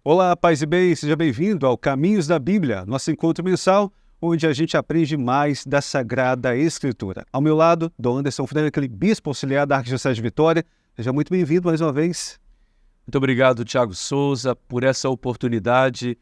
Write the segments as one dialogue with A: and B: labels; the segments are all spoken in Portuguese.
A: Olá, paz e bem, seja bem-vindo ao Caminhos da Bíblia, nosso encontro mensal, onde a gente aprende mais da Sagrada Escritura. Ao meu lado, Dom Anderson Franklin, aquele bispo auxiliar da Arquidiocese de Vitória. Seja muito bem-vindo mais uma vez.
B: Muito obrigado, Tiago Souza, por essa oportunidade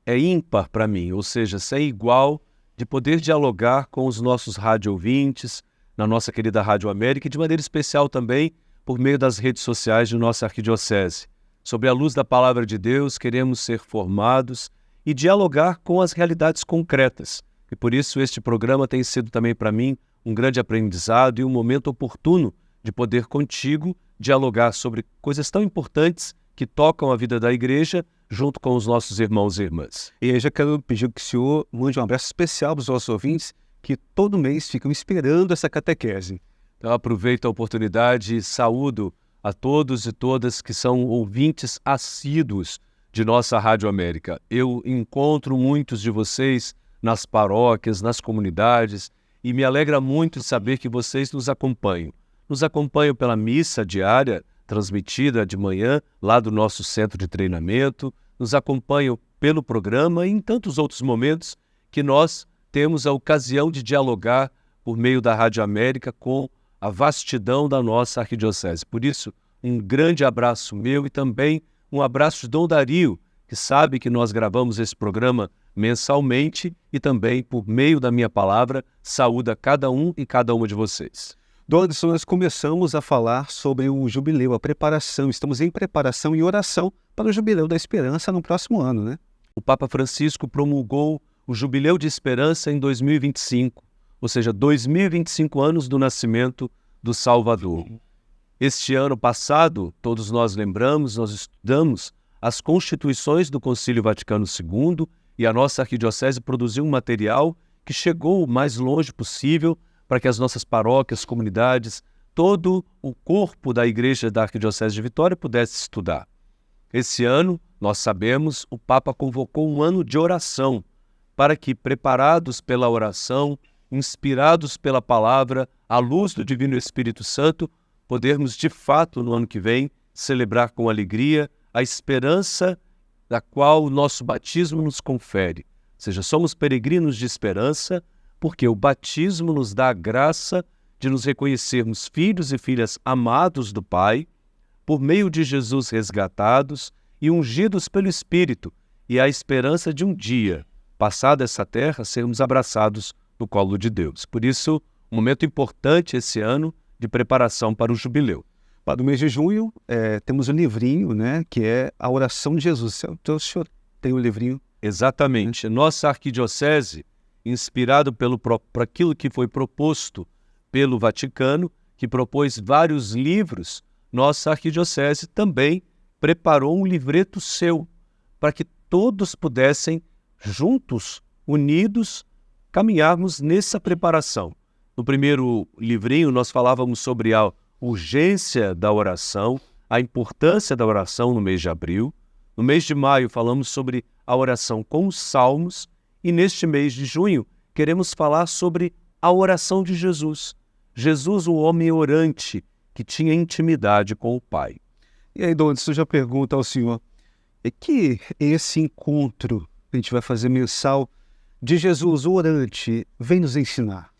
B: ímpar para mim, ou seja, sem igual, de poder dialogar com os nossos rádio-ouvintes, na nossa querida Rádio América, e de maneira especial também por meio das redes sociais de nossa arquidiocese. Sobre a luz da Palavra de Deus, queremos ser formados e dialogar com as realidades concretas. E por isso este programa tem sido também para mim um grande aprendizado e um momento oportuno de poder contigo dialogar sobre coisas tão importantes que tocam a vida da igreja junto com os nossos irmãos e irmãs.
A: E eu já quero pedir que o senhor mande um abraço especial para os nossos ouvintes que todo mês ficam esperando essa catequese.
B: Então aproveito a oportunidade e saúdo a todos e todas que são ouvintes assíduos de nossa Rádio América. Eu encontro muitos de vocês nas paróquias, nas comunidades, e me alegra muito saber que vocês nos acompanham. Nos acompanham pela missa diária, transmitida de manhã, lá do nosso centro de treinamento, nos acompanham pelo programa e em tantos outros momentos que nós temos a ocasião de dialogar por meio da Rádio América com a vastidão da nossa arquidiocese. Por isso, um grande abraço meu e também um abraço de Dom Dario, que sabe que nós gravamos esse programa mensalmente e também, por meio da minha palavra, saúda cada um e cada uma de vocês.
A: Dom Anderson, nós começamos a falar sobre o jubileu, a preparação. Estamos em preparação e oração para o Jubileu da Esperança no próximo ano, né?
B: O Papa Francisco promulgou o Jubileu de Esperança em 2025, ou seja, 2025 anos do nascimento do Salvador. Este ano passado, todos nós lembramos, nós estudamos as constituições do Concílio Vaticano II e a nossa arquidiocese produziu um material que chegou o mais longe possível para que as nossas paróquias, comunidades, todo o corpo da Igreja da Arquidiocese de Vitória pudesse estudar. Esse ano, nós sabemos, o Papa convocou um ano de oração para que, preparados pela oração, inspirados pela palavra, à luz do Divino Espírito Santo, podermos, de fato, no ano que vem, celebrar com alegria a esperança da qual o nosso batismo nos confere. Ou seja, somos peregrinos de esperança, porque o batismo nos dá a graça de nos reconhecermos filhos e filhas amados do Pai, por meio de Jesus resgatados e ungidos pelo Espírito, e a esperança de um dia, passada essa terra, sermos abraçados no colo de Deus. Por isso, um momento importante esse ano de preparação para o jubileu.
A: Para o mês de junho, temos um livrinho, né, que é a oração de Jesus. Então, o senhor tem o livrinho?
B: Exatamente. Nossa arquidiocese, inspirado por aquilo que foi proposto pelo Vaticano, que propôs vários livros, nossa arquidiocese também preparou um livreto seu, para que todos pudessem, juntos, unidos, caminharmos nessa preparação. No primeiro livrinho, nós falávamos sobre a urgência da oração, a importância da oração no mês de abril. No mês de maio, falamos sobre a oração com os salmos. E neste mês de junho, queremos falar sobre a oração de Jesus. Jesus, o homem orante, que tinha intimidade com o Pai.
A: E aí, Dom Anderson, já pergunta ao senhor, é que esse encontro que a gente vai fazer mensal de Jesus, o orante, vem nos ensinar?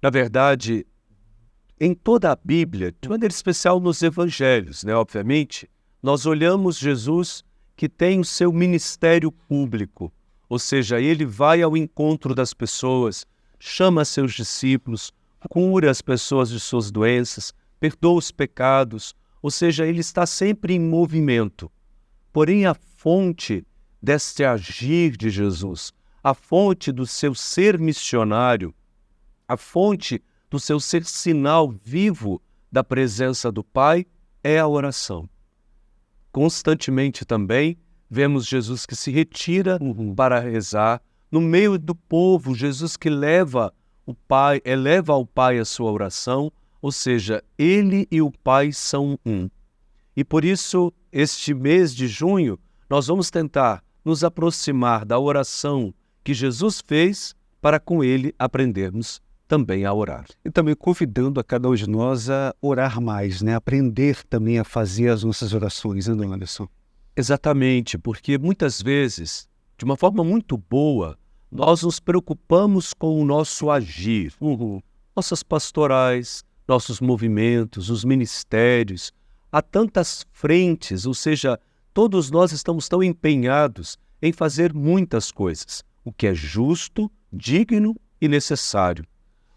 B: Na verdade, em toda a Bíblia, de maneira especial nos Evangelhos, obviamente, nós olhamos Jesus que tem o seu ministério público, ou seja, ele vai ao encontro das pessoas, chama seus discípulos, cura as pessoas de suas doenças, perdoa os pecados, ou seja, ele está sempre em movimento. Porém, a fonte deste agir de Jesus, a fonte do seu ser missionário, a fonte do seu ser sinal vivo da presença do Pai é a oração. Constantemente também vemos Jesus que se retira para rezar. No meio do povo, Jesus que eleva ao Pai a sua oração, ou seja, ele e o Pai são um. E por isso, este mês de junho, nós vamos tentar nos aproximar da oração que Jesus fez para com ele aprendermos também a orar.
A: E também convidando a cada um de nós a orar mais, né? Aprender também a fazer as nossas orações, né, Dom Anderson?
B: Exatamente, porque muitas vezes, de uma forma muito boa, nós nos preocupamos com o nosso agir, nossas pastorais, nossos movimentos, os ministérios. Há tantas frentes, ou seja, todos nós estamos tão empenhados em fazer muitas coisas, o que é justo, digno e necessário.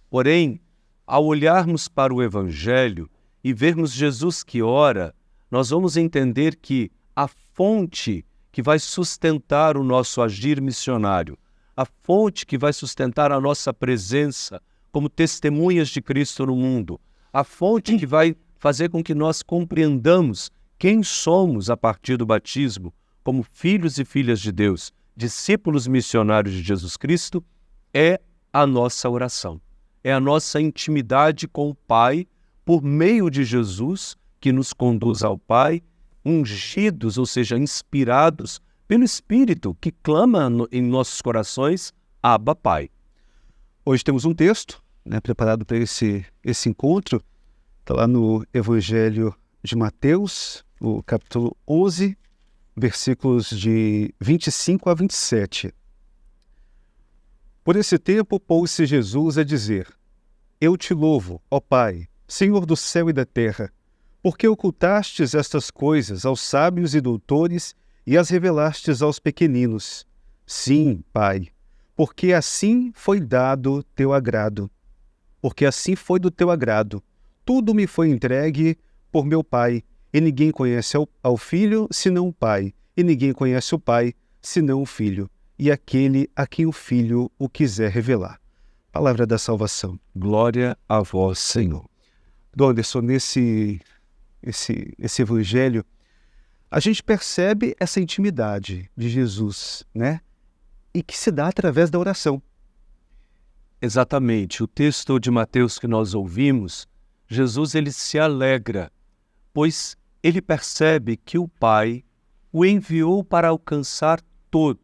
B: Porém, ao olharmos para o Evangelho e vermos Jesus que ora, nós vamos entender que a fonte que vai sustentar o nosso agir missionário, a fonte que vai sustentar a nossa presença como testemunhas de Cristo no mundo, a fonte que vai fazer com que nós compreendamos quem somos a partir do batismo, como filhos e filhas de Deus, discípulos missionários de Jesus Cristo, é a nossa oração. É a nossa intimidade com o Pai, por meio de Jesus, que nos conduz ao Pai, ungidos, ou seja, inspirados pelo Espírito, que clama em nossos corações, Abba, Pai.
A: Hoje temos um texto, preparado para esse encontro. Está lá no Evangelho de Mateus, o capítulo 11, versículos de 25 a 27. Por esse tempo pôs-se Jesus a dizer: Eu te louvo, ó Pai, Senhor do céu e da terra, porque ocultastes estas coisas aos sábios e doutores e as revelastes aos pequeninos. Sim, Pai, porque assim foi dado teu agrado. Porque assim foi do teu agrado. Tudo me foi entregue por meu Pai, e ninguém conhece ao Filho senão o Pai, e ninguém conhece o Pai senão o Filho, e aquele a quem o Filho o quiser revelar. Palavra da salvação.
B: Glória a vós, Senhor.
A: Dom Anderson, nesse evangelho, a gente percebe essa intimidade de Jesus, E que se dá através da oração.
B: Exatamente. O texto de Mateus que nós ouvimos, Jesus ele se alegra, pois ele percebe que o Pai o enviou para alcançar todos,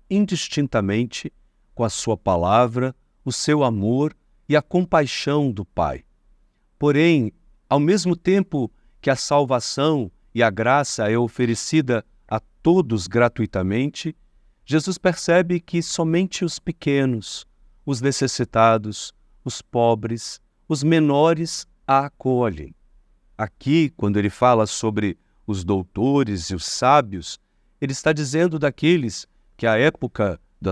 B: indistintamente, com a sua palavra, o seu amor e a compaixão do Pai. Porém, ao mesmo tempo que a salvação e a graça é oferecida a todos gratuitamente, Jesus percebe que somente os pequenos, os necessitados, os pobres, os menores a acolhem. Aqui, quando ele fala sobre os doutores e os sábios, ele está dizendo daqueles que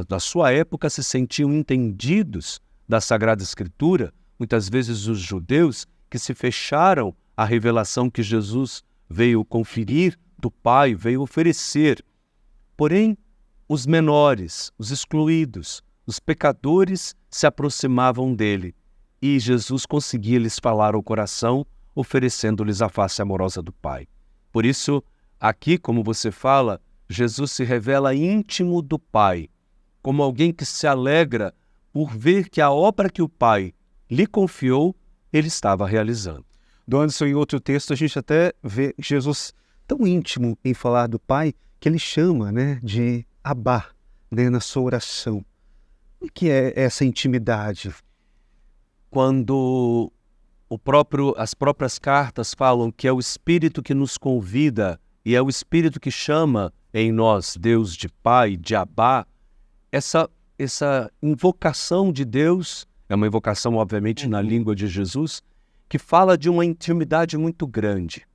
B: da sua época se sentiam entendidos da Sagrada Escritura, muitas vezes os judeus que se fecharam à revelação que Jesus veio conferir do Pai, veio oferecer. Porém, os menores, os excluídos, os pecadores se aproximavam dele e Jesus conseguia lhes falar ao coração, oferecendo-lhes a face amorosa do Pai. Por isso, aqui, como você fala, Jesus se revela íntimo do Pai, como alguém que se alegra por ver que a obra que o Pai lhe confiou, ele estava realizando.
A: Dom Anderson, em outro texto, a gente até vê Jesus tão íntimo em falar do Pai que ele chama de Abba, na sua oração. O que é essa intimidade?
B: Quando as próprias cartas falam que é o Espírito que nos convida e é o Espírito que chama em nós Deus de Pai, de Abba, essa invocação de Deus é uma invocação, obviamente, na língua de Jesus, que fala de uma intimidade muito grande.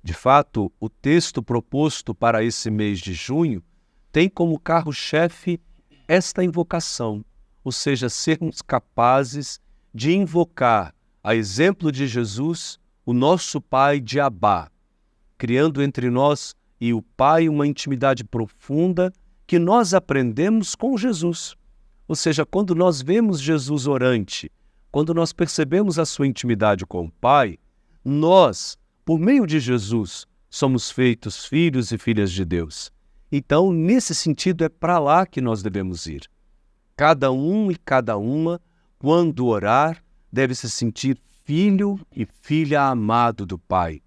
B: De fato, o texto proposto para esse mês de junho tem como carro-chefe esta invocação, ou seja, sermos capazes de invocar, a exemplo de Jesus, o nosso Pai de Abba, criando entre nós e o Pai uma intimidade profunda que nós aprendemos com Jesus. Ou seja, quando nós vemos Jesus orante, quando nós percebemos a sua intimidade com o Pai, nós, por meio de Jesus, somos feitos filhos e filhas de Deus. Então, nesse sentido, é para lá que nós devemos ir. Cada um e cada uma, quando orar, deve se sentir filho e filha amado do Pai,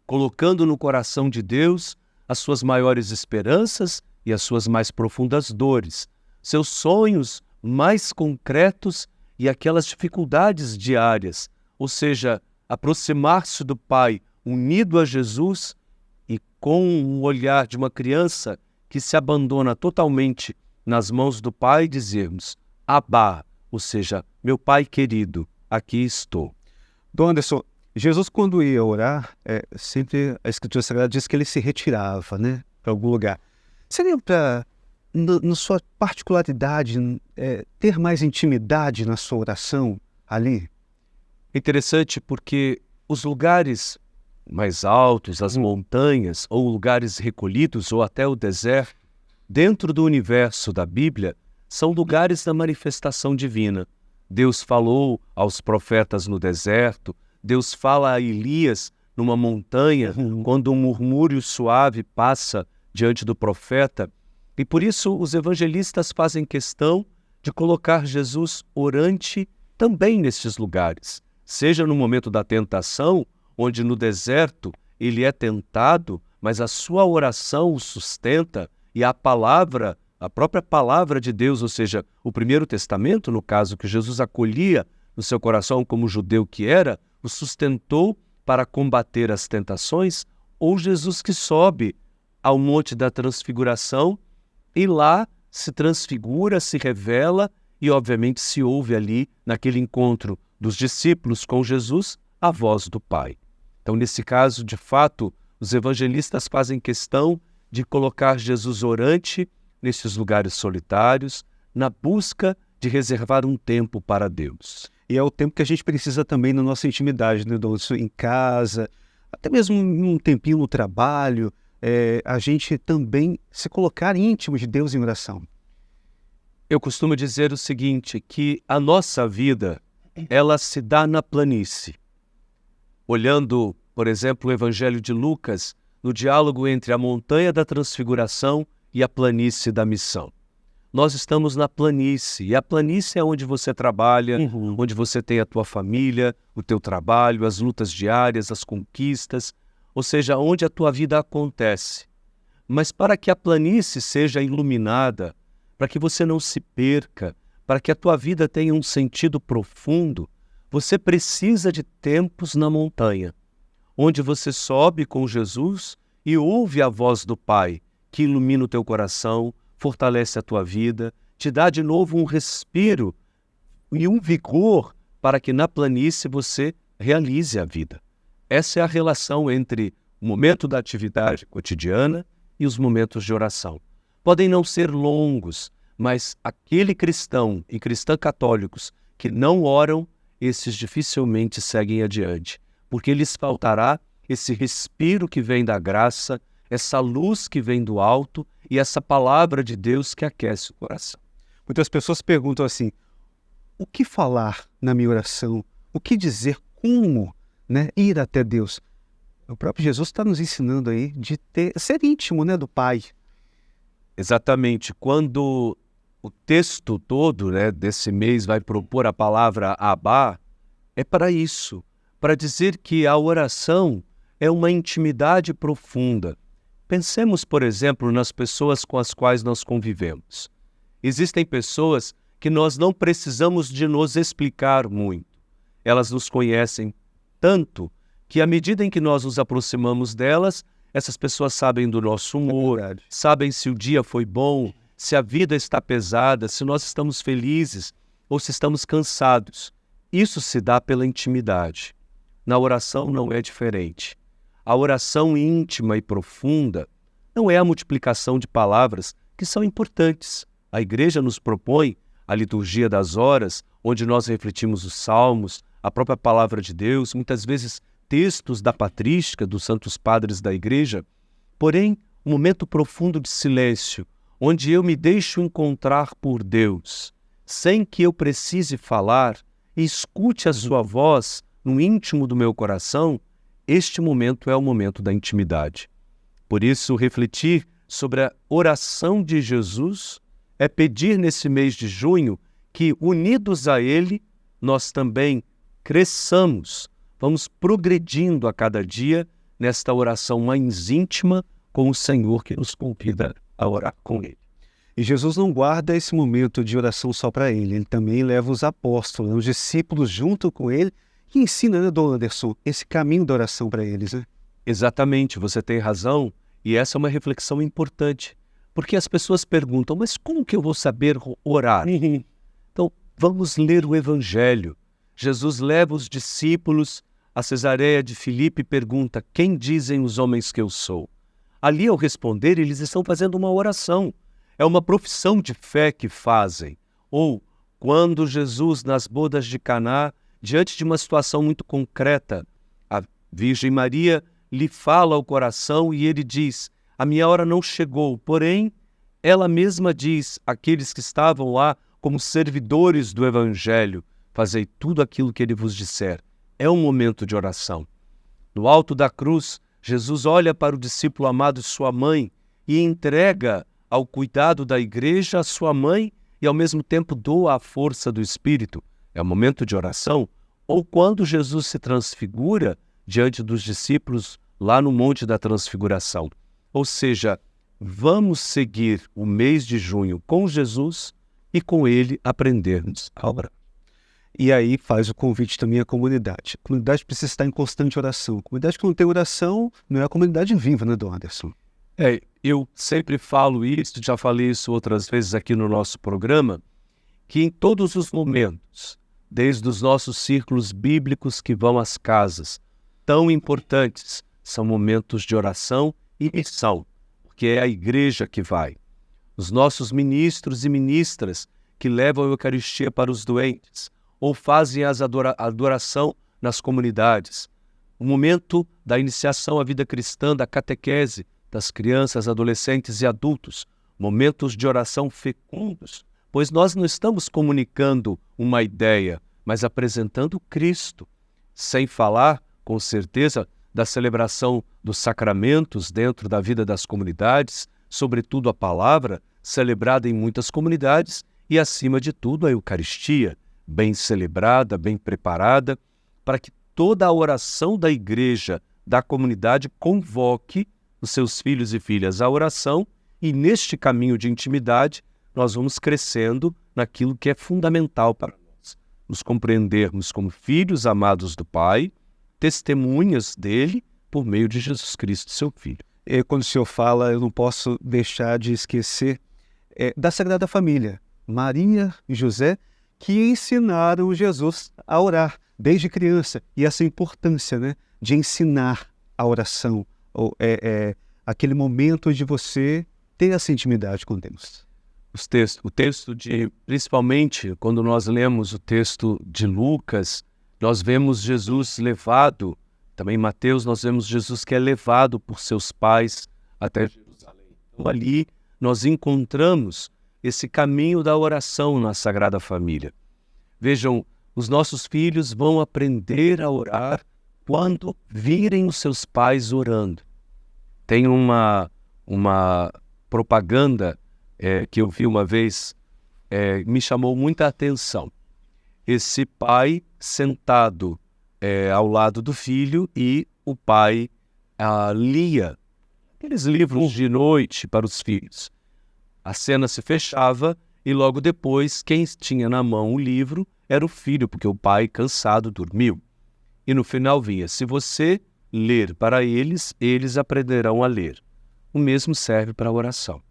B: colocando no coração de Deus as suas maiores esperanças e as suas mais profundas dores, seus sonhos mais concretos e aquelas dificuldades diárias, ou seja, aproximar-se do Pai unido a Jesus e com um olhar de uma criança que se abandona totalmente nas mãos do Pai, dizermos: Abá, ou seja, meu Pai querido, aqui estou.
A: Dom Anderson, Jesus, quando ia orar, sempre a Escritura Sagrada diz que ele se retirava, né, para algum lugar. Seria para, na sua particularidade, ter mais intimidade na sua oração ali?
B: Interessante porque os lugares mais altos, as montanhas, ou lugares recolhidos, ou até o deserto, dentro do universo da Bíblia, são lugares da manifestação divina. Deus falou aos profetas no deserto, Deus fala a Elias numa montanha, quando um murmúrio suave passa diante do profeta. E por isso os evangelistas fazem questão de colocar Jesus orante também nestes lugares. Seja no momento da tentação, onde no deserto ele é tentado, mas a sua oração o sustenta e a própria palavra de Deus, ou seja, o Primeiro Testamento, no caso que Jesus acolhia no seu coração como judeu que era, o sustentou para combater as tentações, ou Jesus que sobe ao Monte da Transfiguração e lá se transfigura, se revela e obviamente se ouve ali, naquele encontro dos discípulos com Jesus, a voz do Pai. Então, nesse caso, de fato, os evangelistas fazem questão de colocar Jesus orante nesses lugares solitários, na busca de reservar um tempo para Deus.
A: E é o tempo que a gente precisa também na nossa intimidade, né, Dom Anderson? Em casa, até mesmo um tempinho no trabalho, a gente também se colocar íntimo de Deus em oração.
B: Eu costumo dizer o seguinte, que a nossa vida, ela se dá na planície. Olhando, por exemplo, o Evangelho de Lucas, no diálogo entre a montanha da transfiguração e a planície da missão. Nós estamos na planície, e a planície é onde você trabalha, onde você tem a tua família, o teu trabalho, as lutas diárias, as conquistas, ou seja, onde a tua vida acontece. Mas para que a planície seja iluminada, para que você não se perca, para que a tua vida tenha um sentido profundo, você precisa de tempos na montanha, onde você sobe com Jesus e ouve a voz do Pai, que ilumina o teu coração, fortalece a tua vida, te dá de novo um respiro e um vigor para que na planície você realize a vida. Essa é a relação entre o momento da atividade cotidiana e os momentos de oração. Podem não ser longos, mas aquele cristão e cristã católicos que não oram, esses dificilmente seguem adiante, porque lhes faltará esse respiro que vem da graça, essa luz que vem do alto e essa palavra de Deus que aquece o coração.
A: Muitas pessoas perguntam assim, o que falar na minha oração? O que dizer? Como, né, ir até Deus? O próprio Jesus está nos ensinando aí de ser íntimo, né, do Pai.
B: Exatamente. Quando o texto todo, né, desse mês vai propor a palavra Abá, é para isso, para dizer que a oração é uma intimidade profunda. Pensemos, por exemplo, nas pessoas com as quais nós convivemos. Existem pessoas que nós não precisamos de nos explicar muito. Elas nos conhecem tanto que, à medida em que nós nos aproximamos delas, essas pessoas sabem do nosso humor, sabem se o dia foi bom, se a vida está pesada, se nós estamos felizes ou se estamos cansados. Isso se dá pela intimidade. Na oração não é diferente. A oração íntima e profunda não é a multiplicação de palavras que são importantes. A Igreja nos propõe a liturgia das horas, onde nós refletimos os salmos, a própria palavra de Deus, muitas vezes textos da patrística dos santos padres da Igreja, porém, um momento profundo de silêncio, onde eu me deixo encontrar por Deus, sem que eu precise falar, e escute a sua voz no íntimo do meu coração. Este momento é o momento da intimidade. Por isso, refletir sobre a oração de Jesus é pedir nesse mês de junho que, unidos a Ele, nós também cresçamos, vamos progredindo a cada dia nesta oração mais íntima com o Senhor que nos convida a orar com Ele.
A: E Jesus não guarda esse momento de oração só para Ele, Ele também leva os apóstolos, os discípulos junto com Ele e ensina, né, Dom Anderson, esse caminho da oração para eles, né?
B: Exatamente, você tem razão. E essa é uma reflexão importante, porque as pessoas perguntam, mas como que eu vou saber orar? Então, vamos ler o Evangelho. Jesus leva os discípulos a Cesareia de Filipe e pergunta, quem dizem os homens que eu sou? Ali, ao responder, eles estão fazendo uma oração. É uma profissão de fé que fazem. Ou, quando Jesus, nas bodas de Caná, diante de uma situação muito concreta, a Virgem Maria lhe fala ao coração e ele diz, a minha hora não chegou, porém, ela mesma diz, àqueles que estavam lá como servidores do Evangelho, fazei tudo aquilo que ele vos disser. É um momento de oração. No alto da cruz, Jesus olha para o discípulo amado e sua mãe e entrega ao cuidado da igreja a sua mãe e ao mesmo tempo doa a força do Espírito. É um momento de oração. Ou quando Jesus se transfigura diante dos discípulos lá no Monte da Transfiguração. Ou seja, vamos seguir o mês de junho com Jesus e com ele aprendermos a orar.
A: E aí faz o convite também à comunidade. A comunidade precisa estar em constante oração. A comunidade que não tem oração não é a comunidade viva, né, Dom Anderson?
B: Eu sempre falo isso, já falei isso outras vezes aqui no nosso programa, que em todos os momentos, desde os nossos círculos bíblicos que vão às casas, tão importantes, são momentos de oração e missão, porque é a igreja que vai. Os nossos ministros e ministras que levam a Eucaristia para os doentes, ou fazem a adoração nas comunidades. O momento da iniciação à vida cristã, da catequese, das crianças, adolescentes e adultos. Momentos de oração fecundos, pois nós não estamos comunicando uma ideia, mas apresentando Cristo, sem falar, com certeza, da celebração dos sacramentos dentro da vida das comunidades, sobretudo a palavra, celebrada em muitas comunidades, e, acima de tudo, a Eucaristia, bem celebrada, bem preparada, para que toda a oração da igreja, da comunidade, convoque os seus filhos e filhas à oração, e neste caminho de intimidade, nós vamos crescendo naquilo que é fundamental para nós, nos compreendermos como filhos amados do Pai, testemunhas dele por meio de Jesus Cristo, seu Filho.
A: E quando o senhor fala, eu não posso deixar de esquecer da Sagrada Família, Maria e José, que ensinaram Jesus a orar desde criança. E essa importância, né, de ensinar a oração, aquele momento de você ter essa intimidade com Deus.
B: O texto principalmente quando nós lemos o texto de Lucas, nós vemos Jesus levado, também em Mateus nós vemos Jesus que é levado por seus pais até Jerusalém. Então ali nós encontramos esse caminho da oração na Sagrada Família. Vejam, os nossos filhos vão aprender a orar quando virem os seus pais orando. Tem uma propaganda que eu vi uma vez, me chamou muita atenção. Esse pai sentado ao lado do filho e o pai lia aqueles livros de noite para os filhos. A cena se fechava e logo depois quem tinha na mão o livro era o filho, porque o pai, cansado, dormiu. E no final vinha, se você ler para eles, eles aprenderão a ler. O mesmo serve para a oração.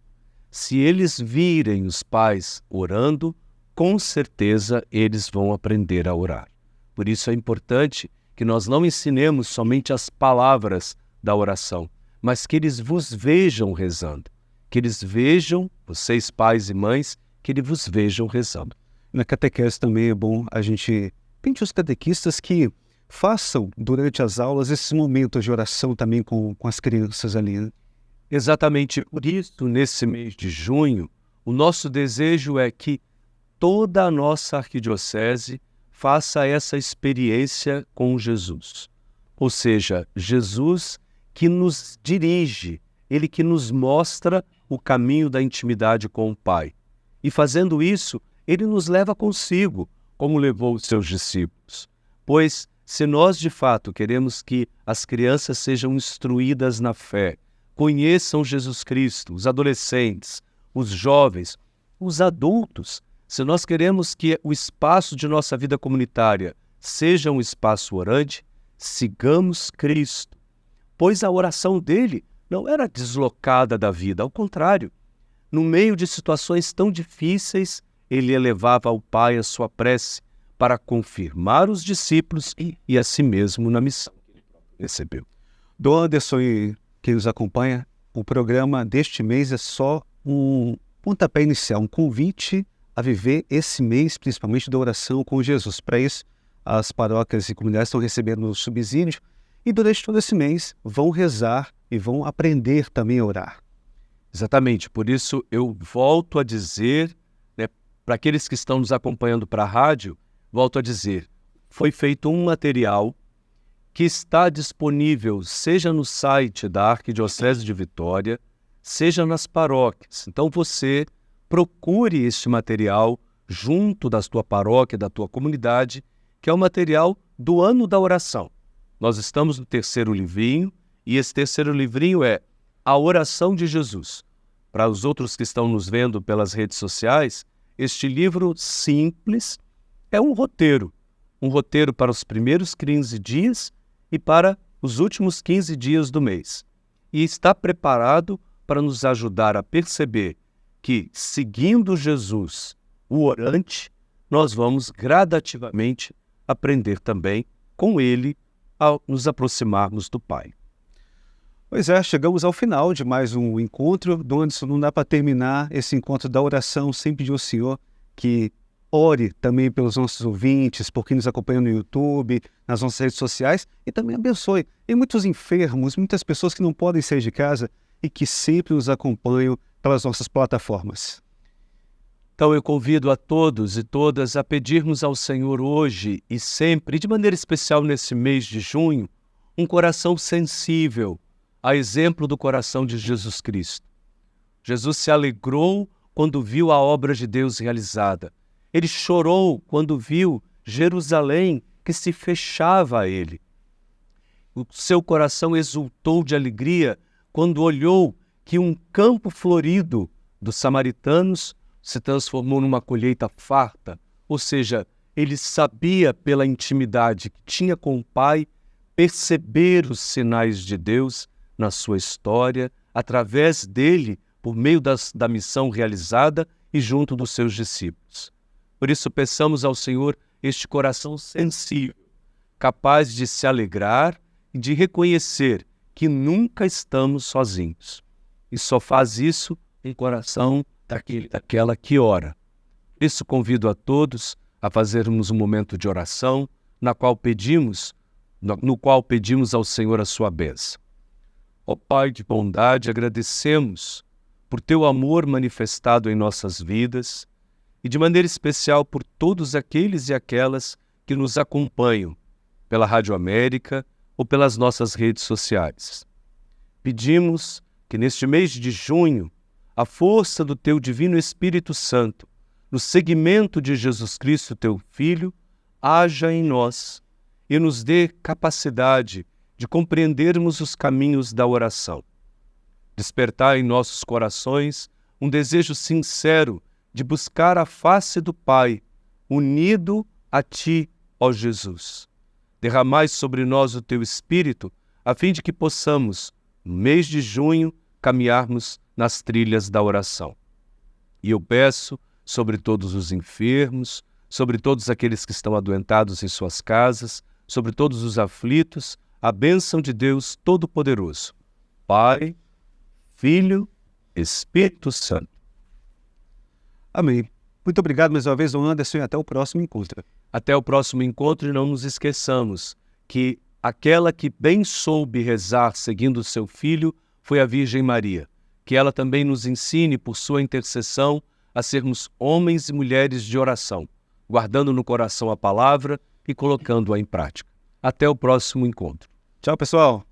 B: Se eles virem os pais orando, com certeza eles vão aprender a orar. Por isso é importante que nós não ensinemos somente as palavras da oração, mas que eles vos vejam rezando. Que eles vejam, vocês pais e mães, que eles vos vejam rezando.
A: Na catequese também é bom a gente pedir os catequistas que façam durante as aulas esses momentos de oração também com as crianças ali, né?
B: Exatamente por isso, nesse mês de junho, o nosso desejo é que toda a nossa arquidiocese faça essa experiência com Jesus. Ou seja, Jesus que nos dirige, Ele que nos mostra o caminho da intimidade com o Pai. E fazendo isso, Ele nos leva consigo, como levou os seus discípulos. Pois, se nós de fato queremos que as crianças sejam instruídas na fé, conheçam Jesus Cristo, os adolescentes, os jovens, os adultos, se nós queremos que o espaço de nossa vida comunitária seja um espaço orante, sigamos Cristo, pois a oração dele não era deslocada da vida, ao contrário. No meio de situações tão difíceis, ele elevava ao Pai a sua prece para confirmar os discípulos e a si mesmo na missão que ele recebeu.
A: Do Anderson e quem nos acompanha, o programa deste mês é só um pontapé inicial, um convite a viver esse mês, principalmente da oração com Jesus. Para isso, as paróquias e comunidades estão recebendo subsídio e durante todo esse mês vão rezar e vão aprender também a orar.
B: Exatamente, por isso eu volto a dizer, para aqueles que estão nos acompanhando para a rádio, volto a dizer, foi feito um material que está disponível, seja no site da Arquidiocese de Vitória, seja nas paróquias. Então você procure este material junto da tua paróquia, da tua comunidade, que é o material do Ano da Oração. Nós estamos no 3º livrinho, e esse 3º livrinho é A Oração de Jesus. Para os outros que estão nos vendo pelas redes sociais, este livro simples é um roteiro para os primeiros 15 dias e para os últimos 15 dias do mês. E está preparado para nos ajudar a perceber que, seguindo Jesus, o orante, nós vamos gradativamente aprender também com ele ao nos aproximarmos do Pai.
A: Pois é, chegamos ao final de mais um encontro. Dom Anderson, não dá para terminar esse encontro da oração sem pedir ao Senhor que ore também pelos nossos ouvintes, por quem nos acompanha no YouTube, nas nossas redes sociais, e também abençoe. Tem muitos enfermos, muitas pessoas que não podem sair de casa e que sempre nos acompanham pelas nossas plataformas.
B: Então eu convido a todos e todas a pedirmos ao Senhor hoje e sempre, de maneira especial nesse mês de junho, um coração sensível, a exemplo do coração de Jesus Cristo. Jesus se alegrou quando viu a obra de Deus realizada. Ele chorou quando viu Jerusalém que se fechava a ele. O seu coração exultou de alegria quando olhou que um campo florido dos samaritanos se transformou numa colheita farta, ou seja, ele sabia pela intimidade que tinha com o Pai perceber os sinais de Deus na sua história, através dele, por meio da missão realizada e junto dos seus discípulos. Por isso peçamos ao Senhor este coração sensível, capaz de se alegrar e de reconhecer que nunca estamos sozinhos. E só faz isso em coração daquela que ora. Por isso convido a todos a fazermos um momento de oração no qual pedimos ao Senhor a sua bênção. Ó Pai de bondade, agradecemos por teu amor manifestado em nossas vidas e de maneira especial por todos aqueles e aquelas que nos acompanham pela Rádio América ou pelas nossas redes sociais. Pedimos que neste mês de junho a força do teu divino Espírito Santo, no seguimento de Jesus Cristo, teu Filho, haja em nós e nos dê capacidade de compreendermos os caminhos da oração. Despertar em nossos corações um desejo sincero de buscar a face do Pai, unido a Ti, ó Jesus. Derramai sobre nós o Teu Espírito, a fim de que possamos, no mês de junho, caminharmos nas trilhas da oração. E eu peço sobre todos os enfermos, sobre todos aqueles que estão adoentados em suas casas, sobre todos os aflitos, a bênção de Deus Todo-Poderoso, Pai, Filho, Espírito Santo.
A: Amém. Muito obrigado mais uma vez, Dom Anderson, e até o próximo encontro.
B: Até o próximo encontro, e não nos esqueçamos que aquela que bem soube rezar seguindo o seu Filho foi a Virgem Maria. Que ela também nos ensine, por sua intercessão, a sermos homens e mulheres de oração, guardando no coração a palavra e colocando-a em prática. Até o próximo encontro.
A: Tchau, pessoal.